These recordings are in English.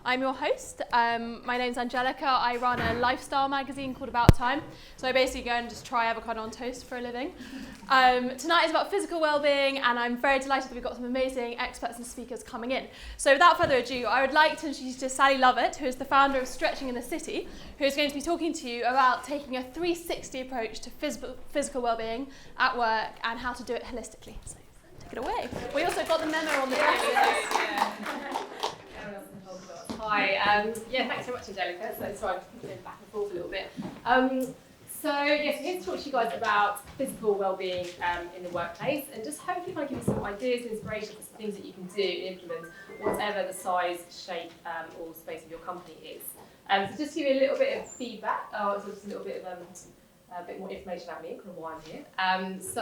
I'm your host. My name's Angelica. I run a lifestyle magazine called About Time. So I basically go and just try avocado on toast for a living. Tonight is about physical well-being, and I'm very delighted that we've got some amazing experts and speakers coming in. So without further ado, I would like to introduce you to Sally Lovett, who is the founder of Stretching in the City, who is going to be talking to you about taking a 360 approach to physical well-being at work and how to do it holistically. So take it away. We also got the memo on the Hi, thanks very much, Angelica. So sorry, I'm going back and forth a little bit. So here to talk to you guys about physical well-being in the workplace, and just hopefully kind of give you some ideas and inspiration for some things that you can do and implement, whatever the size, shape, or space of your company is. So just to give you a little bit of feedback, so just a little bit of a bit more information about me, kind of why I'm here. So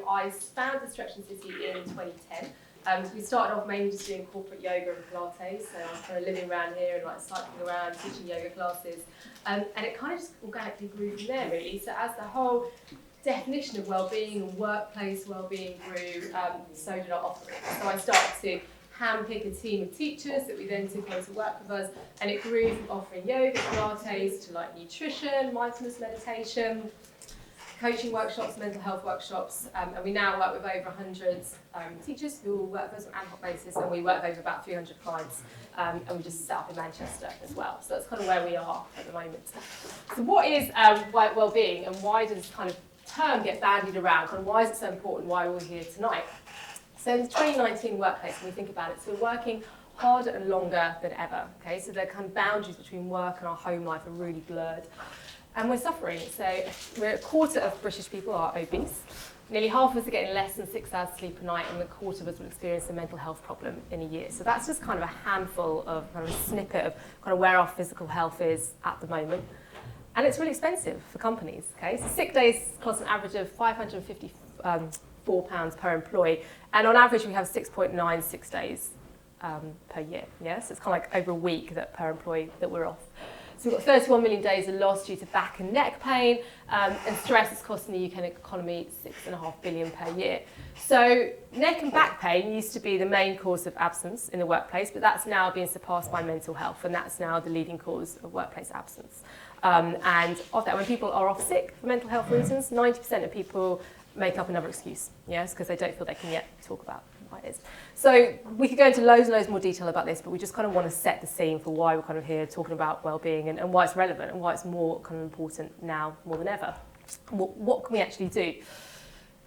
I founded Stretching City in 2010. So we started off mainly just doing corporate yoga and Pilates, so I was kind of living around here and like cycling around, teaching yoga classes, and it kind of just organically grew from there really. So as the whole definition of well-being and workplace well-being grew, so did our offering. So I started to handpick a team of teachers that we then took on to work with us, and it grew from offering yoga, Pilates to like nutrition, mindfulness meditation, coaching workshops, mental health workshops, and we now work with over 100 teachers who will work with us on an ad hoc basis, and we work with over about 300 clients, and we just set up in Manchester as well. So that's kind of where we are at the moment. So what is well-being, and why does this kind of term get bandied around? Kind of why is it so important? Why are we here tonight? So in the 2019 workplace, when we think about it, so we're working harder and longer than ever. Okay, so the kind of boundaries between work and our home life are really blurred. And we're suffering. So a quarter of British people are obese. Nearly half of us are getting less than 6 hours sleep a night, and a quarter of us will experience a mental health problem in a year. So that's just kind of a handful of kind of a snippet of kind of where our physical health is at the moment. And it's really expensive for companies. Okay, so sick days cost an average of £554 per employee, and on average we have 6.9 sick days per year. Yeah, so it's kind of like over a week that per employee that we're off. So we've got 31 million days of loss due to back and neck pain, and stress is costing the UK economy £6.5 billion per year. So neck and back pain used to be the main cause of absence in the workplace, but that's now being surpassed by mental health, and that's now the leading cause of workplace absence. And of that, when people are off sick for mental health reasons, 90% of people make up another excuse, yes, because they don't feel they can yet talk about why it is. So we could go into loads and loads more detail about this, but we just kind of want to set the scene for why we're kind of here talking about well-being, and why it's relevant and why it's more kind of important now more than ever. What can we actually do?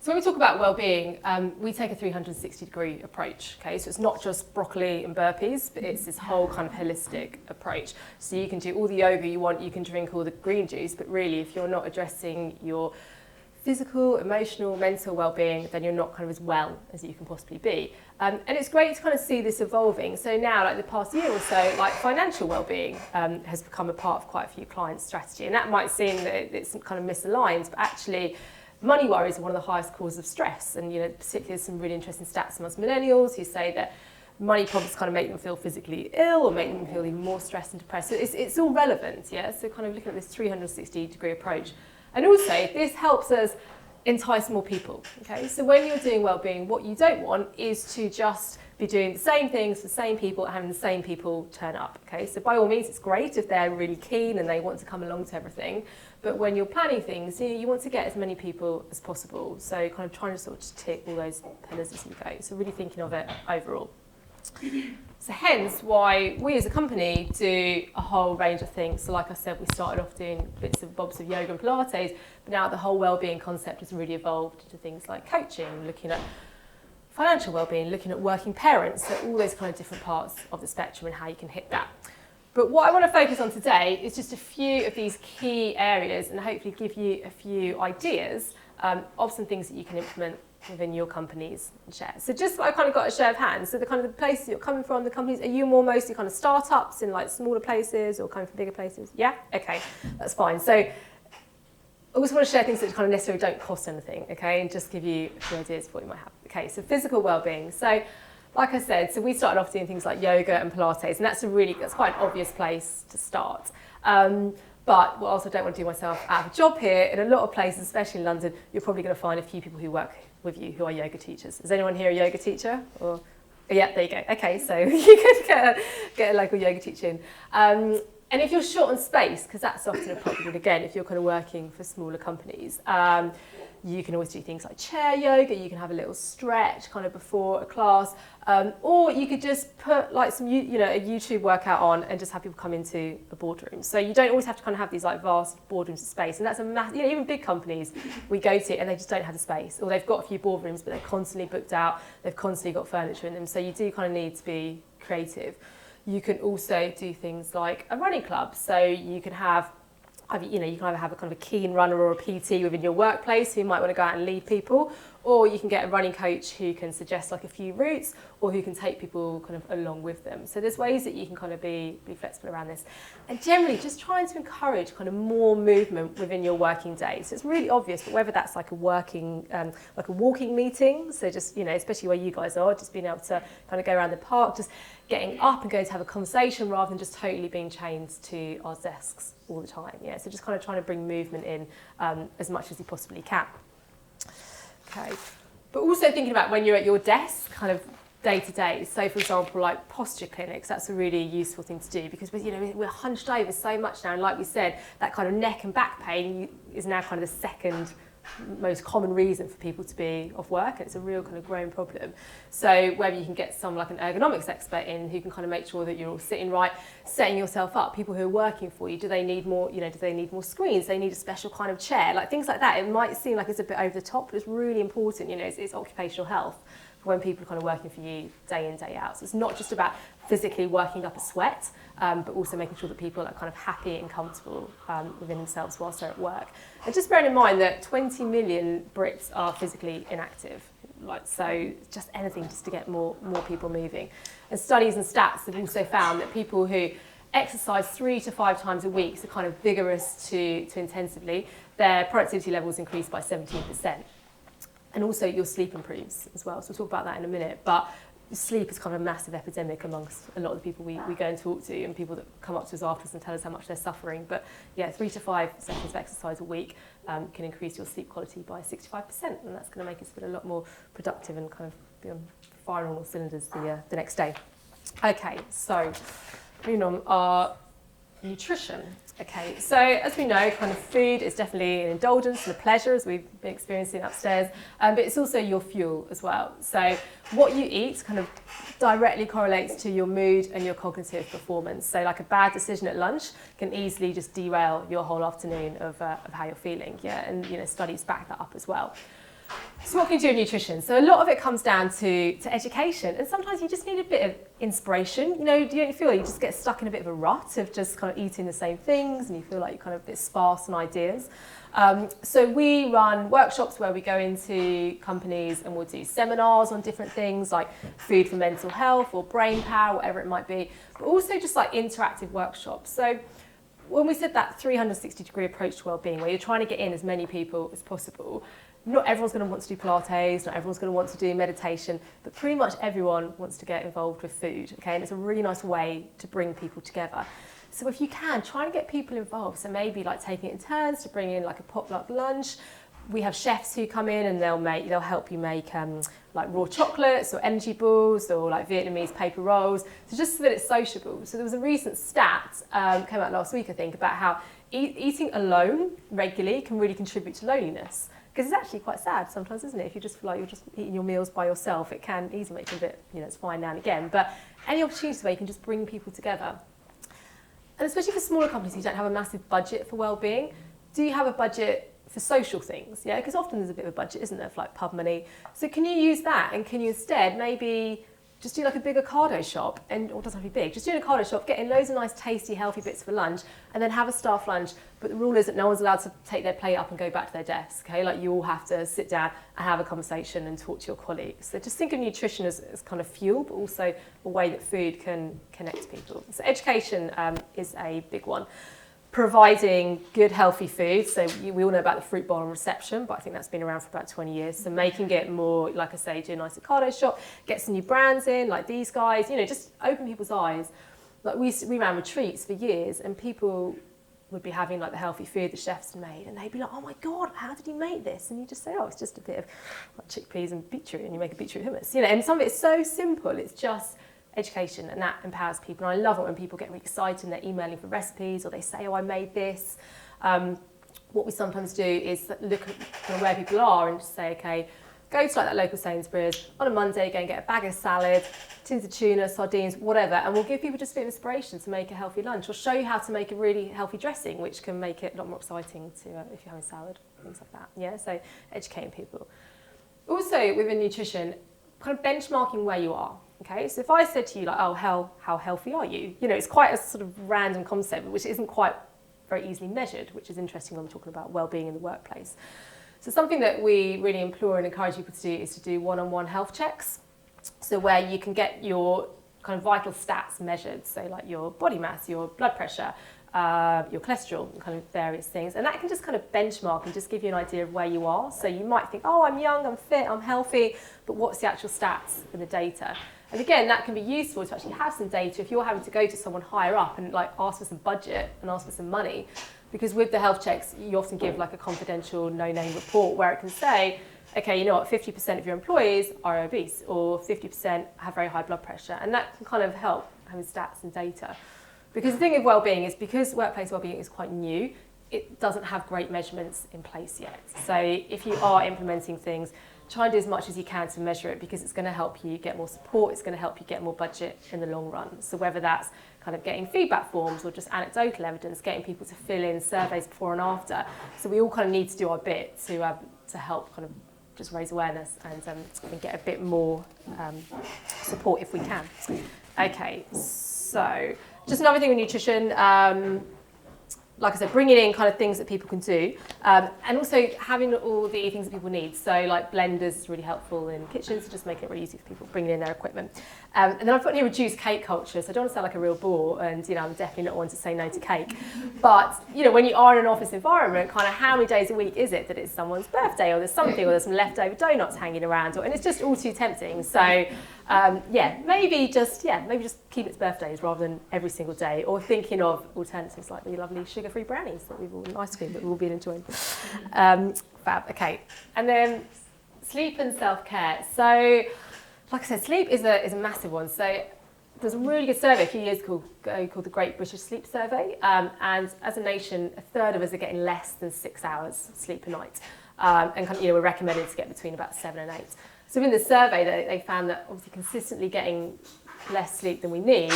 So when we talk about well-being, we take a 360-degree approach. Okay, so it's not just broccoli and burpees, but it's this whole kind of holistic approach. So you can do all the yoga you want, you can drink all the green juice, but really if you're not addressing your physical, emotional, mental well-being, then you're not kind of as well as you can possibly be. And it's great to kind of see this evolving. So now, like the past year or so, like financial well-being has become a part of quite a few clients' strategy. And that might seem that it's kind of misaligned, but actually money worries are one of the highest causes of stress. And, you know, particularly some really interesting stats amongst millennials who say that money problems kind of make them feel physically ill or make them feel even more stressed and depressed. So it's all relevant, yeah? So kind of looking at this 360-degree approach. And also, this helps us entice more people, okay? So when you're doing well-being, what you don't want is to just be doing the same things for the same people and having the same people turn up, okay? So by all means, it's great if they're really keen and they want to come along to everything, but when you're planning things, you want to get as many people as possible. So kind of trying to sort of just tick all those pillars as you go. So really thinking of it overall. So hence why we as a company do a whole range of things. So like I said, we started off doing bits and bobs of yoga and Pilates, but now the whole wellbeing concept has really evolved into things like coaching, looking at financial wellbeing, looking at working parents, so all those kind of different parts of the spectrum and how you can hit that. But what I want to focus on today is just a few of these key areas and hopefully give you a few ideas of some things that you can implement within your companies and share. So just I kind of got a show of hands. So the kind of the places you're coming from, the companies, are you more mostly kind of startups in like smaller places or coming from bigger places? Yeah? Okay, that's fine. So I always want to share things that kind of necessarily don't cost anything, okay, and just give you a few ideas of what you might have. Okay, so physical well-being. So like I said, so we started off doing things like yoga and Pilates, and that's quite an obvious place to start. But what I also don't want to do myself out of a job here, in a lot of places, especially in London, you're probably going to find a few people who work with you who are yoga teachers. Is anyone here a yoga teacher? Or Yeah, there you go. Okay, so you could get a local yoga teacher in. And if you're short on space, because that's often a problem, again, if you're kind of working for smaller companies, you can always do things like chair yoga, you can have a little stretch kind of before a class, or you could just put like some, a YouTube workout on and just have people come into a boardroom. So you don't always have to kind of have these like vast boardrooms of space, and that's a massive, even big companies we go to and they just don't have the space, or they've got a few boardrooms but they're constantly booked out, they've constantly got furniture in them, so you do kind of need to be creative. You can also do things like a running club, so you can have you can either have a kind of a keen runner or a PT within your workplace who might want to go out and lead people, or you can get a running coach who can suggest like a few routes, or who can take people kind of along with them. So there's ways that you can kind of be flexible around this. And generally just trying to encourage kind of more movement within your working day. So it's really obvious, but whether that's like a walking meeting, so just, especially where you guys are, just being able to kind of go around the park, just getting up and going to have a conversation rather than just totally being chained to our desks all the time. Yeah, so just kind of trying to bring movement in as much as you possibly can. Okay, but also thinking about when you're at your desk, kind of day to day. So for example, like posture clinics, that's a really useful thing to do because we're hunched over so much now, and like we said, that kind of neck and back pain is now kind of the second most common reason for people to be off work, and it's a real kind of growing problem. So whether you can get someone like an ergonomics expert in who can kind of make sure that you're all sitting right, setting yourself up, people who are working for you, do they need more screens, they need a special kind of chair, like things like that. It might seem like it's a bit over the top, but it's really important, it's occupational health when people are kind of working for you day in, day out. So it's not just about physically working up a sweat, but also making sure that people are kind of happy and comfortable within themselves whilst they're at work. And just bearing in mind that 20 million Brits are physically inactive, so just anything just to get more people moving. And studies and stats have also found that people who exercise 3 to 5 times a week, so kind of vigorous to intensively, their productivity levels increase by 17%. And also your sleep improves as well. So we'll talk about that in a minute. But sleep is kind of a massive epidemic amongst a lot of the people we go and talk to, and people that come up to us afterwards and tell us how much they're suffering. But yeah, 3 to 5 sessions of exercise a week can increase your sleep quality by 65%, and that's going to make us feel a lot more productive and kind of be on firing on all cylinders the next day. Okay, so moving on, our nutrition. Okay, so as we know, kind of food is definitely an indulgence and a pleasure, as we've been experiencing upstairs, but it's also your fuel as well. So what you eat kind of directly correlates to your mood and your cognitive performance. So like a bad decision at lunch can easily just derail your whole afternoon of how you're feeling. Yeah, and studies back that up as well. So what can you do with nutrition? So a lot of it comes down to education, and sometimes you just need a bit of inspiration. You don't feel like you just get stuck in a bit of a rut of just kind of eating the same things, and you feel like you're kind of a bit sparse on ideas. So we run workshops where we go into companies and we'll do seminars on different things like food for mental health or brain power, whatever it might be, but also just like interactive workshops. So when we said that 360-degree approach to wellbeing, where you're trying to get in as many people as possible, not everyone's going to want to do Pilates, not everyone's going to want to do meditation, but pretty much everyone wants to get involved with food, okay? And it's a really nice way to bring people together. So if you can, try and get people involved. So maybe like taking it in turns to bring in like a potluck lunch. We have chefs who come in and they'll help you make like raw chocolates or energy balls or like Vietnamese paper rolls. So just so that it's sociable. So there was a recent stat, came out last week I think, about how eating alone regularly can really contribute to loneliness. Because it's actually quite sad sometimes, isn't it? If you just feel like you're just eating your meals by yourself, it can easily make you a bit, it's fine now and again. But any opportunities where you can just bring people together. And especially for smaller companies who don't have a massive budget for wellbeing, do you have a budget for social things? Yeah, because often there's a bit of a budget, isn't there, for like pub money. So can you use that, and can you instead maybe just do like a bigger cardo shop, or it doesn't have to be big, just do a cardo shop, get in loads of nice tasty healthy bits for lunch, and then have a staff lunch. But the rule is that no one's allowed to take their plate up and go back to their desk, okay? Like you all have to sit down and have a conversation and talk to your colleagues. So just think of nutrition as kind of fuel, but also a way that food can connect people. So education is a big one. Providing good, healthy food. So we all know about the fruit bowl and reception, but I think that's been around for about 20 years. So making it more, like I say, do a nice cardo shop, get some new brands in, like these guys, just open people's eyes. Like we ran retreats for years, and people would be having like the healthy food the chefs made, and they'd be like, oh my God, how did you make this? And you just say, oh, it's just a bit of like chickpeas and beetroot, and you make a beetroot hummus, you know. And some of it's so simple, it's just education, and that empowers people. And I love it when people get really excited and they're emailing for recipes, or they say, oh, I made this. What we sometimes do is look at where people are and just say, okay, go to like that local Sainsbury's on a Monday, go and get a bag of salad, tins of tuna, sardines, whatever, and we'll give people just a bit of inspiration to make a healthy lunch, or show you how to make a really healthy dressing, which can make it a lot more exciting to if you're having salad, things like that. Yeah, so educating people. Also within nutrition, kind of benchmarking where you are. Okay, so if I said to you like, oh, how healthy are you? You know, it's quite a sort of random concept, which isn't quite very easily measured, which is interesting when we're talking about well-being in the workplace. So something that we really implore and encourage people to do is to do one-on-one health checks. So where you can get your kind of vital stats measured, so like your body mass, your blood pressure, your cholesterol, and kind of various things. And that can just kind of benchmark and just give you an idea of where you are. So you might think, oh, I'm young, I'm fit, I'm healthy, but what's the actual stats in the data? And again, that can be useful to actually have some data if you're having to go to someone higher up and like ask for some budget and ask for some money. Because with the health checks, you often give like a confidential no-name report where it can say, okay, you know what, 50% of your employees are obese, or 50% have very high blood pressure. And that can kind of help having stats and data. Because the thing with well-being is, because workplace well-being is quite new, it doesn't have great measurements in place yet. So if you are implementing things, try and do as much as you can to measure it, because it's going to help you get more support, it's going to help you get more budget in the long run. So whether that's kind of getting feedback forms or just anecdotal evidence, getting people to fill in surveys before and after. So we all kind of need to do our bit to help kind of just raise awareness and get a bit more support if we can. Okay, so just another thing with nutrition, like I said, bringing in kind of things that people can do, and also having all the things that people need. So like blenders is really helpful in kitchens, to just make it really easy for people bringing in their equipment. And then I've put in here reduced cake culture. So I don't want to sound like a real bore, and you know, I'm definitely not one to say no to cake. But you know, when you are in an office environment, kind of how many days a week is it that it's someone's birthday, or there's something, or there's some leftover donuts hanging around, and it's just all too tempting. So maybe just keep its birthdays rather than every single day, or thinking of alternatives like the lovely sugar-free brownies that we've all, ice cream that we've all been enjoying. Fab. Okay, and then sleep and self-care. So, like I said, sleep is a massive one. So there's a really good survey a few years ago called the Great British Sleep Survey, and as a nation, a third of us are getting less than 6 hours sleep a night, and kind of, we're recommended to get between about 7 and 8. So in the survey, they found that obviously consistently getting less sleep than we need,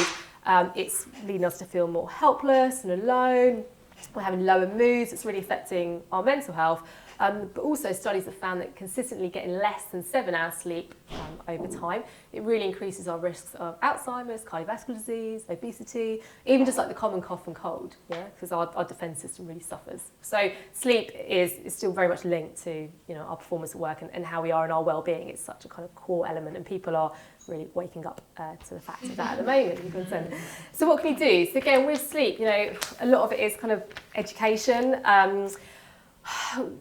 it's leading us to feel more helpless and alone. We're having lower moods. It's really affecting our mental health. But also studies have found that consistently getting less than 7 hours sleep over time, it really increases our risks of Alzheimer's, cardiovascular disease, obesity, even just like the common cough and cold, because our defence system really suffers. So sleep is still very much linked to our performance at work and how we are in our well-being. It's such a kind of core element, and people are really waking up to the fact of that at the moment. So what can you do? So again, with sleep, a lot of it is kind of education.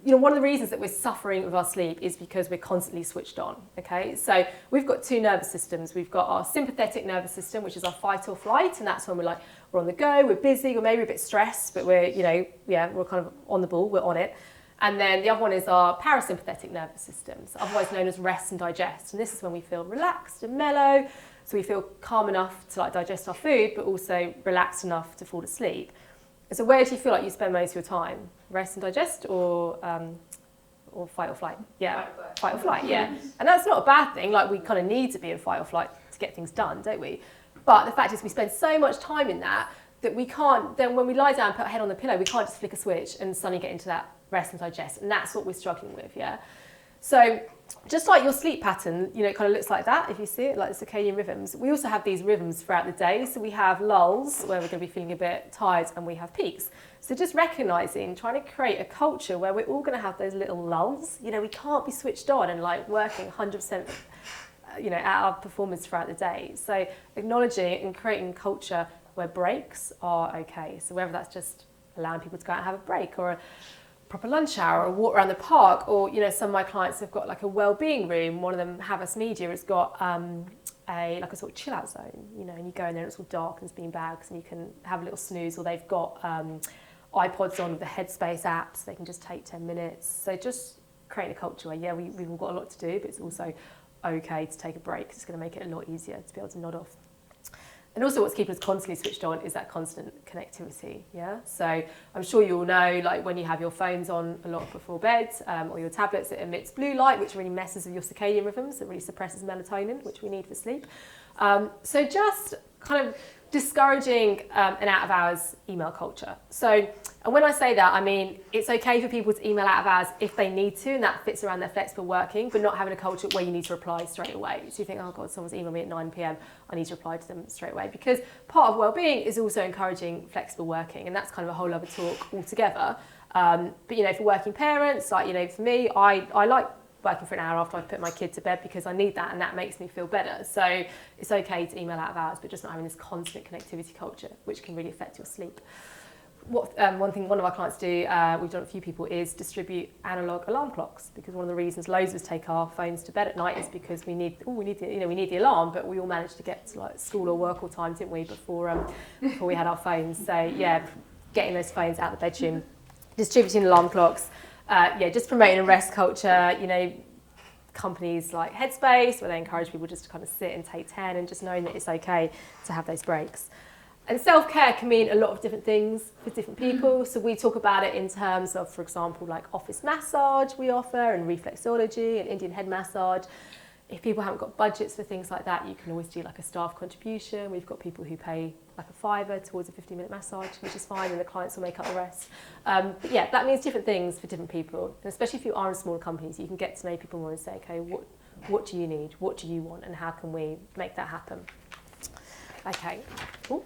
One of the reasons that we're suffering with our sleep is because we're constantly switched on, okay? So we've got two nervous systems. We've got our sympathetic nervous system, which is our fight or flight, and that's when we're on the go, we're busy, or maybe a bit stressed, but we're kind of on the ball, we're on it. And then the other one is our parasympathetic nervous system, so otherwise known as rest and digest. And this is when we feel relaxed and mellow, so we feel calm enough to digest our food, but also relaxed enough to fall asleep. So where do you feel like you spend most of your time? Rest and digest, or fight or flight? Yeah, fight or flight, yeah. And that's not a bad thing. Like, we kind of need to be in fight or flight to get things done, don't we? But the fact is we spend so much time in that we can't, then when we lie down and put our head on the pillow, we can't just flick a switch and suddenly get into that rest and digest. And that's what we're struggling with, yeah? So just like your sleep pattern, it kind of looks like that, if you see it, like the circadian rhythms. We also have these rhythms throughout the day. So we have lulls, where we're going to be feeling a bit tired, and we have peaks. So just recognising, trying to create a culture where we're all going to have those little lulls. We can't be switched on and working 100%, at our performance throughout the day. So acknowledging and creating culture where breaks are okay. So whether that's just allowing people to go out and have a break, or a proper lunch hour, or walk around the park, or some of my clients have got a well-being room. One of them, Havas Media, has got a sort of chill out zone, and you go in there and it's all dark and it's bean bags and you can have a little snooze, or they've got iPods on with the Headspace app so they can just take 10 minutes. So just creating a culture where, we've all got a lot to do, but it's also okay to take a break. It's going to make it a lot easier to be able to nod off. And also what's keeping us constantly switched on is that constant connectivity, yeah? So I'm sure you all know, like when you have your phones on a lot before bed, or your tablets, it emits blue light, which really messes with your circadian rhythms. It really suppresses melatonin, which we need for sleep. So just kind of discouraging an out-of-hours email culture. So, and when I say that, I mean, it's okay for people to email out of hours if they need to, and that fits around their flexible working, but not having a culture where you need to reply straight away. So you think, oh God, someone's emailed me at 9 p.m, I need to reply to them straight away. Because part of wellbeing is also encouraging flexible working, and that's kind of a whole other talk altogether. But for working parents, like, for me, I like working for an hour after I've put my kid to bed because I need that, and that makes me feel better. So it's okay to email out of hours, but just not having this constant connectivity culture, which can really affect your sleep. One thing one of our clients do, we've done a few people, is distribute analog alarm clocks, because one of the reasons loads of us take our phones to bed at night is because we need the alarm, but we all managed to get to like school or work all time, didn't we, before we had our phones. So yeah, getting those phones out of the bedroom, distributing alarm clocks, just promoting a rest culture. Companies like Headspace, where they encourage people just to kind of sit and take 10, and just knowing that it's okay to have those breaks. And self-care can mean a lot of different things for different people. So we talk about it in terms of, for example, like office massage we offer, and reflexology and Indian head massage. If people haven't got budgets for things like that, you can always do like a staff contribution. We've got people who pay like a £5 towards a 15-minute massage, which is fine, and the clients will make up the rest. But yeah, that means different things for different people. And especially if you are in smaller companies, you can get to know people more and say, okay, what do you need? What do you want? And how can we make that happen? Okay, cool.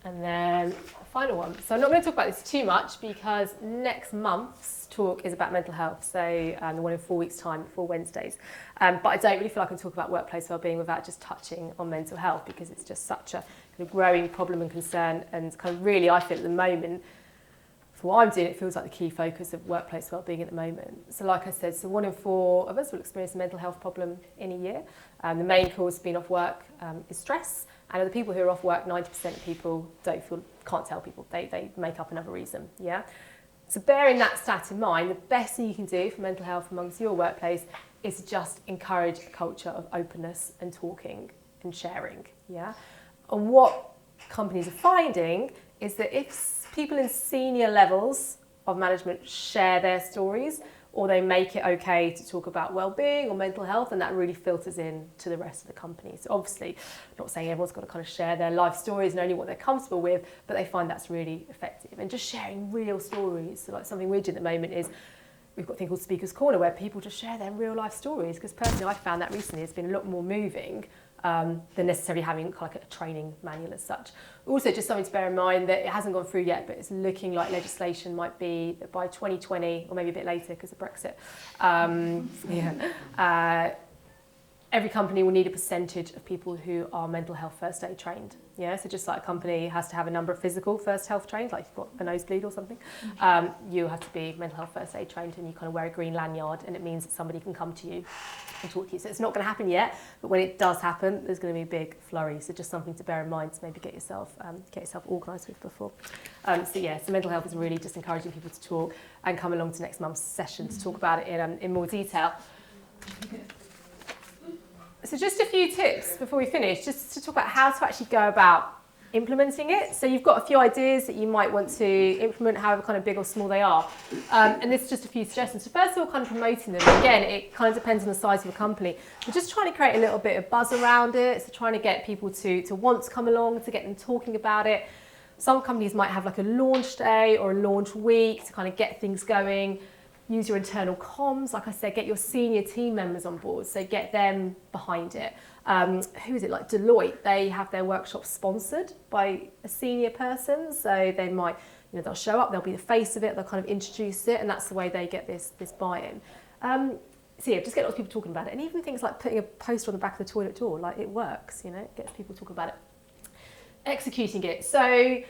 And then the final one. So I'm not going to talk about this too much because next month's talk is about mental health. So the one in 4 weeks' time, 4 Wednesdays. But I don't really feel I can talk about workplace wellbeing without just touching on mental health, because it's just such a kind of growing problem and concern. And kind of really, I feel at the moment, for what I'm doing, it feels like the key focus of workplace wellbeing at the moment. So like I said, so 1 in 4 of us will experience a mental health problem in a year. The main cause of being off work is stress. And of the people who are off work, 90% of people can't tell people. They make up another reason, yeah? So bearing that stat in mind, the best thing you can do for mental health amongst your workplace is just encourage a culture of openness and talking and sharing, yeah? And what companies are finding is that if people in senior levels of management share their stories, or they make it okay to talk about well-being or mental health, and that really filters in to the rest of the company. So obviously, I'm not saying everyone's got to kind of share their life stories and only what they're comfortable with, but they find that's really effective. And just sharing real stories. So like something we do at the moment is we've got a thing called Speaker's Corner, where people just share their real life stories, because personally I found that recently it's been a lot more moving than necessarily having like a training manual as such. Also, just something to bear in mind that it hasn't gone through yet, but it's looking like legislation might be that by 2020, or maybe a bit later because of Brexit, every company will need a percentage of people who are mental health first aid trained. Yeah, so just like a company has to have a number of physical first health trained, like you've got a nosebleed or something, you have to be mental health first aid trained, and you kind of wear a green lanyard, and it means that somebody can come to you and talk to you. So it's not going to happen yet, but when it does happen, there's going to be a big flurry. So just something to bear in mind to maybe get yourself organised with before. So mental health is really just encouraging people to talk and come along to next month's session to talk about it in more detail. So just a few tips before we finish, just to talk about how to actually go about implementing it. So you've got a few ideas that you might want to implement, however kind of big or small they are. And this is just a few suggestions. So first of all, kind of promoting them. Again, it kind of depends on the size of the company. We're just trying to create a little bit of buzz around it. So trying to get people to want to come along, to get them talking about it. Some companies might have like a launch day or a launch week to kind of get things going. Use your internal comms, like I said, get your senior team members on board, so get them behind it. Who is it, like Deloitte, they have their workshops sponsored by a senior person, so they might, they'll show up, they'll be the face of it, they'll kind of introduce it, and that's the way they get this buy-in. So yeah, just get lots of people talking about it, and even things like putting a poster on the back of the toilet door, like it works, it gets people talking about it. Executing it, so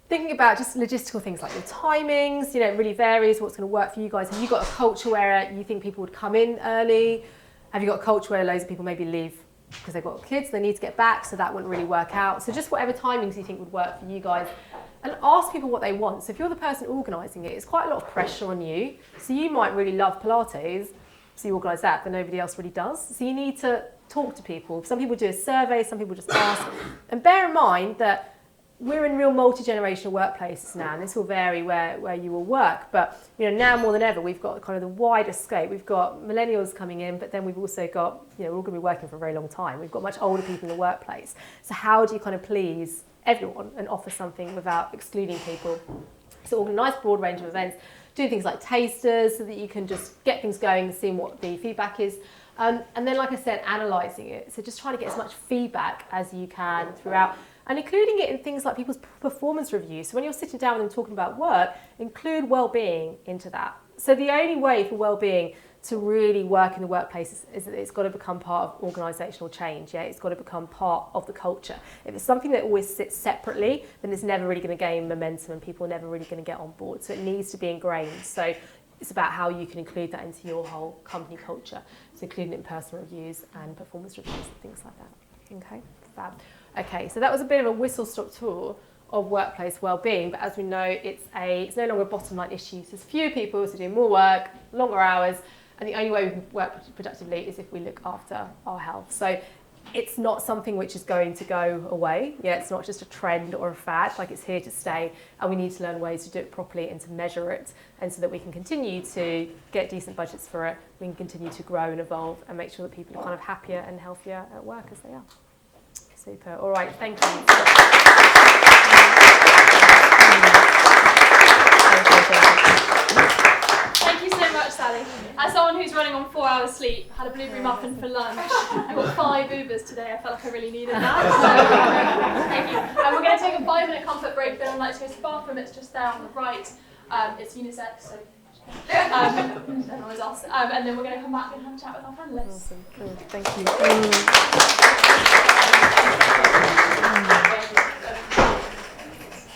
thinking about just logistical things like your timings, it really varies what's going to work for you guys. Have you got a culture where you think people would come in early? Have you got a culture where loads of people maybe leave because they've got kids, they need to get back, so that wouldn't really work out? So just whatever timings you think would work for you guys. and ask people what they want. So if you're the person organising it, it's quite a lot of pressure on you. So you might really love Pilates, so you organise that, but nobody else really does. So you need to talk to people. Some people do a survey, some people just ask. And bear in mind that we're in real multi-generational workplaces now, and this will vary where you will work. But now more than ever, we've got kind of the widest scope. We've got millennials coming in, but then we've also got, we're all going to be working for a very long time. We've got much older people in the workplace. So how do you kind of please everyone and offer something without excluding people? So organise a broad range of events, do things like tasters so that you can just get things going and see what the feedback is. And then, like I said, analysing it. So just trying to get as much feedback as you can throughout, and including it in things like people's performance reviews. So when you're sitting down with them talking about work, include well-being into that. So the only way for well-being to really work in the workplace is that it's got to become part of organisational change. Yeah, it's got to become part of the culture. If it's something that always sits separately, then it's never really going to gain momentum and people are never really going to get on board. So it needs to be ingrained. So it's about how you can include that into your whole company culture. So including it in personal reviews and performance reviews and things like that. Okay, fab. Okay, so that was a bit of a whistle-stop tour of workplace well-being, but as we know, it's no longer a bottom line issue. So there's fewer people, so doing more work, longer hours, and the only way we can work productively is if we look after our health. So it's not something which is going to go away. Yeah, it's not just a trend or a fad, like it's here to stay, and we need to learn ways to do it properly and to measure it, and so that we can continue to get decent budgets for it, we can continue to grow and evolve and make sure that people are kind of happier and healthier at work as they are. Super. All right, thank you. Thank you so much, Sally. As someone who's running on 4 hours sleep, had a blueberry muffin for lunch, I got 5 Ubers today. I felt like I really needed that. So, thank you. And we're going to take a 5-minute comfort break. Then I'd like to go to the bathroom. It's just there on the right. It's unisex, so don't always ask. And then we're going to come back and have a chat with our panellists. Awesome. Cool. Thank you.